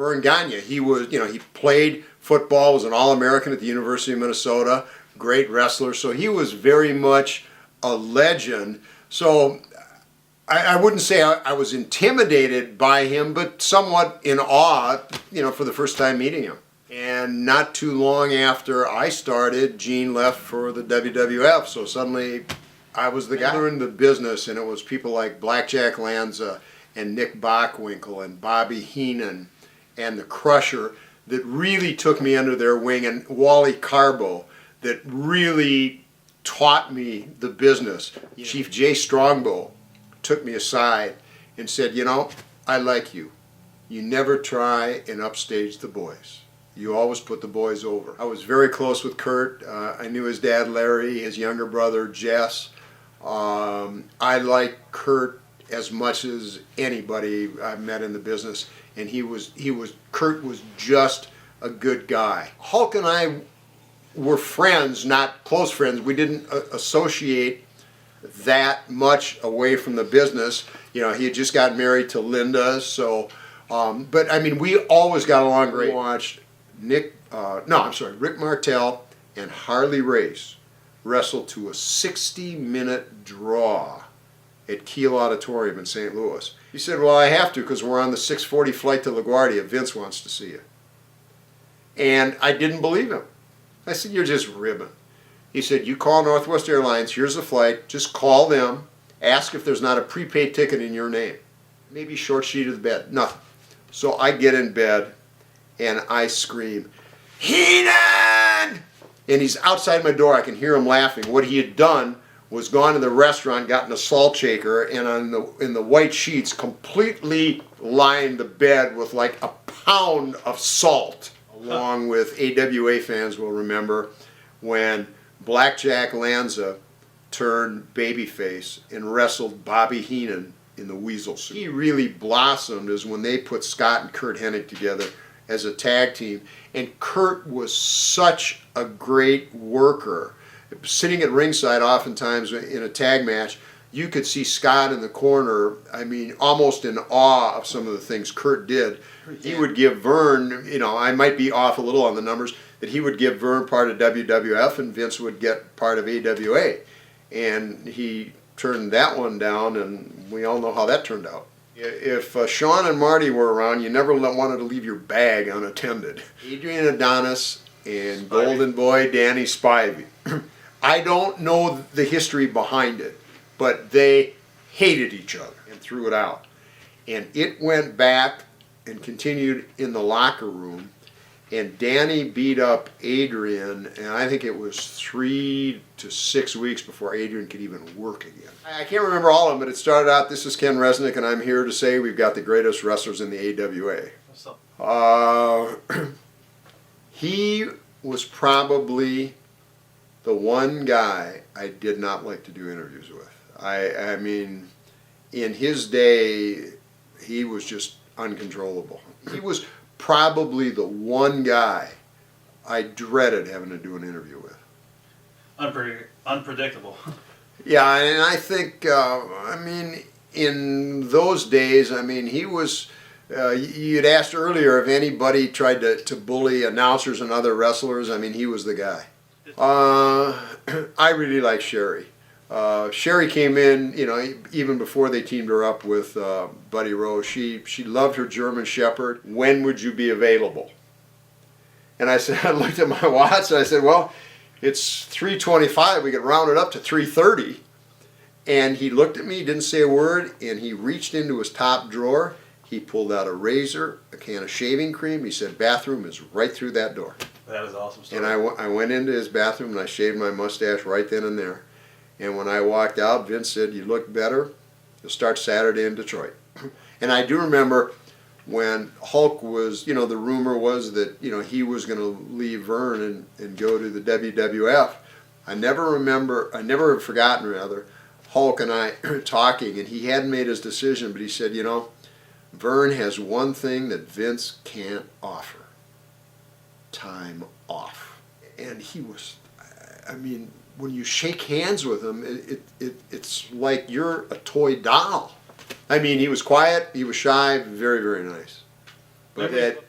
Vern Gagne. He was, he played football, was an All-American at the University of Minnesota, great wrestler. So he was very much a legend. So I wouldn't say I was intimidated by him, but somewhat in awe, for the first time meeting him. And not too long after I started, Gene left for the WWF. So suddenly I was the guy in the business, and it was people like Blackjack Lanza and Nick Bockwinkel and Bobby Heenan and the Crusher that really took me under their wing, and Wally Carbo that really taught me the business. Chief Jay Strongbow took me aside and said, I like you. You never try and upstage the boys. You always put the boys over. I was very close with Kurt. I knew his dad Larry, his younger brother Jess. I like Kurt as much as anybody I've met in the business, and Kurt was just a good guy. Hulk and I were friends, not close friends. We didn't associate that much away from the business. He had just got married to Linda, so but I mean, we always got along great. We watched Rick Martel and Harley Race wrestled to a 60-minute draw at Kiel Auditorium in St. Louis. He said, well, I have to because we're on the 6:40 flight to LaGuardia. Vince wants to see you. And I didn't believe him. I said, you're just ribbing. He said, you call Northwest Airlines, here's the flight, just call them, ask if there's not a prepaid ticket in your name. Maybe short sheet of the bed, nothing. So I get in bed and I scream, Heenan! And he's outside my door, I can hear him laughing. What he had done was gone to the restaurant, gotten a salt shaker, and in the white sheets completely lined the bed with like a pound of salt. Along with AWA fans will remember when Blackjack Lanza turned babyface and wrestled Bobby Heenan in the Weasel suit. He really blossomed as when they put Scott and Kurt Hennig together as a tag team, and Kurt was such a great worker. Sitting at ringside oftentimes in a tag match, you could see Scott in the corner, I mean, almost in awe of some of the things Kurt did. He would give Vern, I might be off a little on the numbers, that he would give Vern part of WWF and Vince would get part of AWA. And he turned that one down, and we all know how that turned out. If Sean and Marty were around, you never wanted to leave your bag unattended. Adrian Adonis and Golden Boy Danny Spivey. I don't know the history behind it, but they hated each other and threw it out. And it went back and continued in the locker room, and Danny beat up Adrian, and I think it was 3 to 6 weeks before Adrian could even work again. I can't remember all of them, but it started out, this is Ken Resnick, and I'm here to say we've got the greatest wrestlers in the AWA. What's up? He was probably the one guy I did not like to do interviews with. I mean, in his day, he was just uncontrollable. He was probably the one guy I dreaded having to do an interview with. Unpredictable. Yeah, and I think, in those days, he was, you'd asked earlier if anybody tried to bully announcers and other wrestlers. He was the guy. I really like Sherry. Sherry came in, even before they teamed her up with Buddy Rose. She loved her German Shepherd. When would you be available? And I said, I looked at my watch and I said, well, it's 3:25. We get rounded up to 3:30. And he looked at me, didn't say a word, and he reached into his top drawer. He pulled out a razor, a can of shaving cream. He said, bathroom is right through that door. That is awesome story. And I went into his bathroom and I shaved my mustache right then and there. And when I walked out, Vince said, you look better. You'll start Saturday in Detroit. And I do remember when Hulk was, the rumor was that, he was going to leave Vern and go to the WWF. I never have forgotten, Hulk and I talking, and he hadn't made his decision, but he said, Vern has one thing that Vince can't offer. Time off. And he was, when you shake hands with him, it's like you're a toy doll. He was quiet, he was shy, very, very nice. But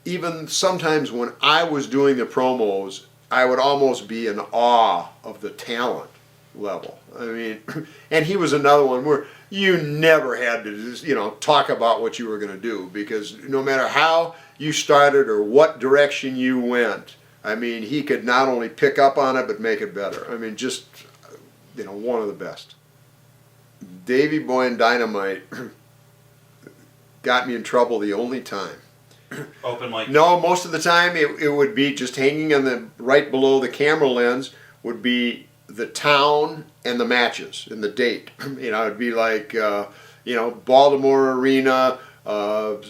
even sometimes when I was doing the promos, I would almost be in awe of the talent level. I mean, and he was another one where you never had to just, talk about what you were going to do, because no matter how you started or what direction you went, I mean, he could not only pick up on it but make it better. I mean, just, one of the best. Davy Boy and Dynamite got me in trouble the only time. Open mic. No, most of the time it would be just hanging on the right below the camera lens would be the town and the matches and the date. It'd be like Baltimore Arena,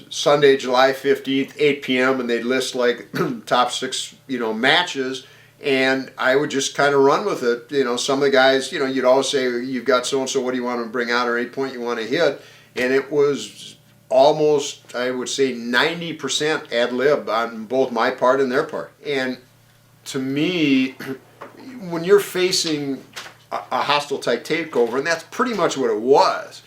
Sunday, July 15th, 8 p.m. and they'd list like top 6 matches, and I would just kind of run with it. Some of the guys, you'd always say, you've got so and so, what do you want to bring out, or 8 point you want to hit, and it was almost, I would say, 90% ad lib on both my part and their part. And to me, when you're facing a hostile type takeover, and that's pretty much what it was.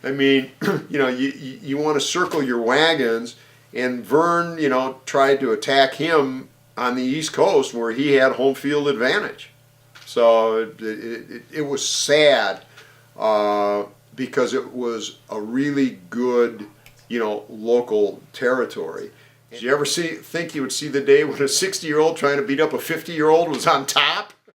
I mean, you want to circle your wagons, and Vern, tried to attack him on the East Coast where he had home field advantage. So it was sad because it was a really good, local territory. Did you ever think you would see the day when a 60-year-old trying to beat up a 50-year-old was on top?